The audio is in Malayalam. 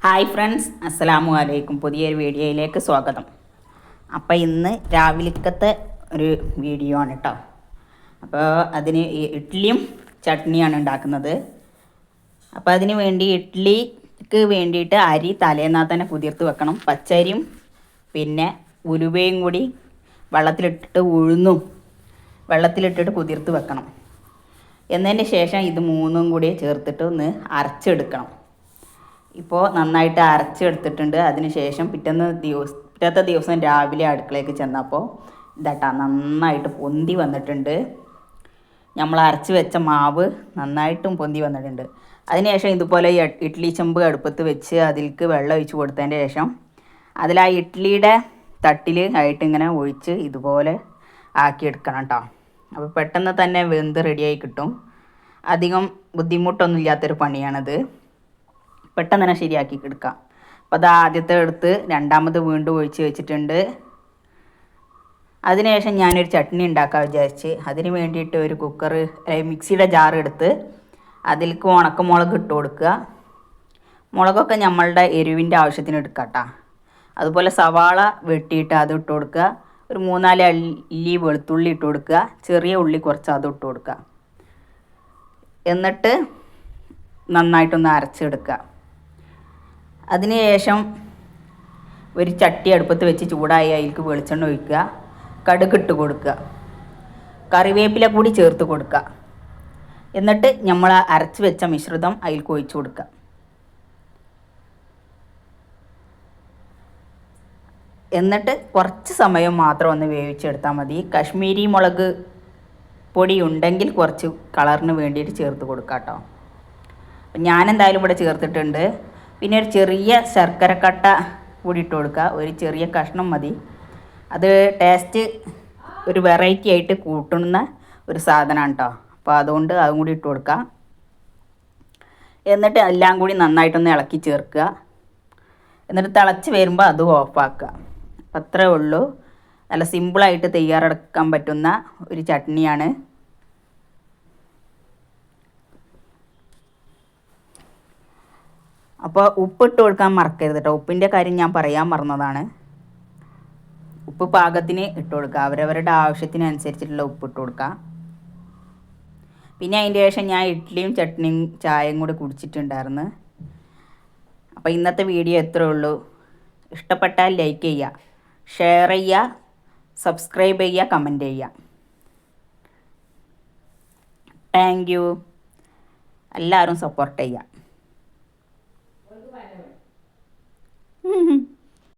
ഹായ് ഫ്രണ്ട്സ്, അസ്സലാമു അലൈക്കും. പുതിയൊരു വീഡിയോയിലേക്ക് സ്വാഗതം. അപ്പോൾ ഇന്ന് രാവിലത്തെ ഒരു വീഡിയോ ആണ് കേട്ടോ. അപ്പോൾ അതിന് ഇഡ്ഡലിയും ചട്നിയാണ് ഉണ്ടാക്കുന്നത്. അപ്പോൾ അതിന് വേണ്ടി ഇഡ്ഡലിക്ക് വേണ്ടിയിട്ട് അരി തലേന്നാൽ തന്നെ കുതിർത്ത് വെക്കണം. പച്ചരിയും പിന്നെ ഉലുവയും കൂടി വെള്ളത്തിലിട്ടിട്ട് ഉഴുന്നും വെള്ളത്തിലിട്ടിട്ട് കുതിർത്ത് വെക്കണം. എന്നതിന് ശേഷം ഇത് മൂന്നും കൂടി ചേർത്തിട്ട് ഒന്ന് അരച്ചെടുക്കണം. ഇപ്പോൾ നന്നായിട്ട് അരച്ചെടുത്തിട്ടുണ്ട്. അതിന് ശേഷം പിറ്റത്തെ ദിവസം രാവിലെ അടുക്കളയ്ക്ക് ചെന്നപ്പോൾ ഇതാട്ടാ നന്നായിട്ട് പൊന്തി വന്നിട്ടുണ്ട്. നമ്മൾ അരച്ച് വെച്ച മാവ് നന്നായിട്ടും പൊന്തി വന്നിട്ടുണ്ട്. അതിനുശേഷം ഇതുപോലെ ഇഡ്ഡലി ചെമ്പ് അടുപ്പത്ത് വെച്ച് അതിലേക്ക് വെള്ളം ഒഴിച്ച് കൊടുത്തതിൻ്റെ ശേഷം അതിൽ ആ ഇഡ്ഡലിയുടെ തട്ടിൽ ആയിട്ട് ഇങ്ങനെ ഒഴിച്ച് ഇതുപോലെ ആക്കിയെടുക്കണം കേട്ടോ. അപ്പോൾ പെട്ടെന്ന് തന്നെ വെന്ത് റെഡിയായി കിട്ടും. അധികം ബുദ്ധിമുട്ടൊന്നും ഇല്ലാത്തൊരു പണിയാണത്. പെട്ടെന്ന് തന്നെ ശരിയാക്കി എടുക്കാം. അപ്പോൾ അത് ആദ്യത്തെ എടുത്ത് രണ്ടാമത് വീണ്ടും ഒഴിച്ച് വെച്ചിട്ടുണ്ട്. അതിനുശേഷം ഞാനൊരു ചട്നി ഉണ്ടാക്കാൻ വിചാരിച്ച് അതിന് വേണ്ടിയിട്ട് ഒരു മിക്സിയുടെ ജാർ എടുത്ത് അതിലേക്ക് ഉണക്കമുളക് ഇട്ട് കൊടുക്കുക. മുളകൊക്കെ നമ്മളുടെ എരിവിൻ്റെ ആവശ്യത്തിന് എടുക്കാം കേട്ടോ. അതുപോലെ സവാള വെട്ടിയിട്ട് അത് ഇട്ട് കൊടുക്കുക. ഒരു 3-4 അല്ലി വെളുത്തുള്ളി ഇട്ട് കൊടുക്കുക. ചെറിയ ഉള്ളി കുറച്ച് അത് ഇട്ട് കൊടുക്കുക. എന്നിട്ട് നന്നായിട്ടൊന്ന് അരച്ചെടുക്കുക. അതിനുശേഷം ഒരു ചട്ടി അടുപ്പത്ത് വെച്ച് ചൂടായി അതിലേക്ക് വെളിച്ചെണ്ണ ഒഴിക്കുക. കടുകിട്ട് കൊടുക്കുക. കറിവേപ്പില കൂടി ചേർത്ത് കൊടുക്കുക. എന്നിട്ട് നമ്മൾ അരച്ച് വെച്ച മിശ്രിതം അതിലേക്ക് ഒഴിച്ച് കൊടുക്കുക. എന്നിട്ട് കുറച്ച് സമയം മാത്രം ഒന്ന് വേവിച്ചെടുത്താൽ മതി. കശ്മീരി മുളക് പൊടി ഉണ്ടെങ്കിൽ കുറച്ച് കളറിന് വേണ്ടിയിട്ട് ചേർത്ത് കൊടുക്കുക കേട്ടോ. ഞാനെന്തായാലും ഇവിടെ ചേർത്തിട്ടുണ്ട്. പിന്നെ ഒരു ചെറിയ ശർക്കരക്കട്ട കൂടി ഇട്ട് കൊടുക്കുക. ഒരു ചെറിയ കഷ്ണം മതി. അത് ടേസ്റ്റ് ഒരു വെറൈറ്റി ആയിട്ട് കൂട്ടുന്ന ഒരു സാധനമാണ് കേട്ടോ. അപ്പോൾ അതുകൊണ്ട് അതും കൂടി ഇട്ട് കൊടുക്കുക. എന്നിട്ട് എല്ലാം കൂടി നന്നായിട്ടൊന്ന് ഇളക്കി ചേർക്കുക. എന്നിട്ട് തിളച്ച് വരുമ്പോൾ അത് ഓഫാക്കുക. അപ്പം അത്രേ ഉള്ളൂ. നല്ല സിമ്പിളായിട്ട് തയ്യാറെടുക്കാൻ പറ്റുന്ന ഒരു ചട്നിയാണ്. അപ്പോൾ ഉപ്പിട്ട് കൊടുക്കാൻ മറക്കരുത് കേട്ടോ. ഉപ്പിൻ്റെ കാര്യം ഞാൻ പറയാൻ മറന്നതാണ്. ഉപ്പ് പാകത്തിന് ഇട്ട് കൊടുക്കുക. അവരവരുടെ ആവശ്യത്തിനനുസരിച്ചിട്ടുള്ള ഉപ്പ് ഇട്ട് കൊടുക്കുക. പിന്നെ അതിൻ്റെ ശേഷം ഞാൻ ഇഡ്ഡലിയും ചട്നിയും ചായയും കൂടി കുടിച്ചിട്ടുണ്ടായിരുന്നു. അപ്പോൾ ഇന്നത്തെ വീഡിയോ എത്രയേ ഉള്ളൂ. ഇഷ്ടപ്പെട്ടാൽ ലൈക്ക് ചെയ്യുക, ഷെയർ ചെയ്യുക, സബ്സ്ക്രൈബ് ചെയ്യുക, കമൻറ്റ് ചെയ്യുക. Thank you. എല്ലാവരും സപ്പോർട്ട് ചെയ്യുക.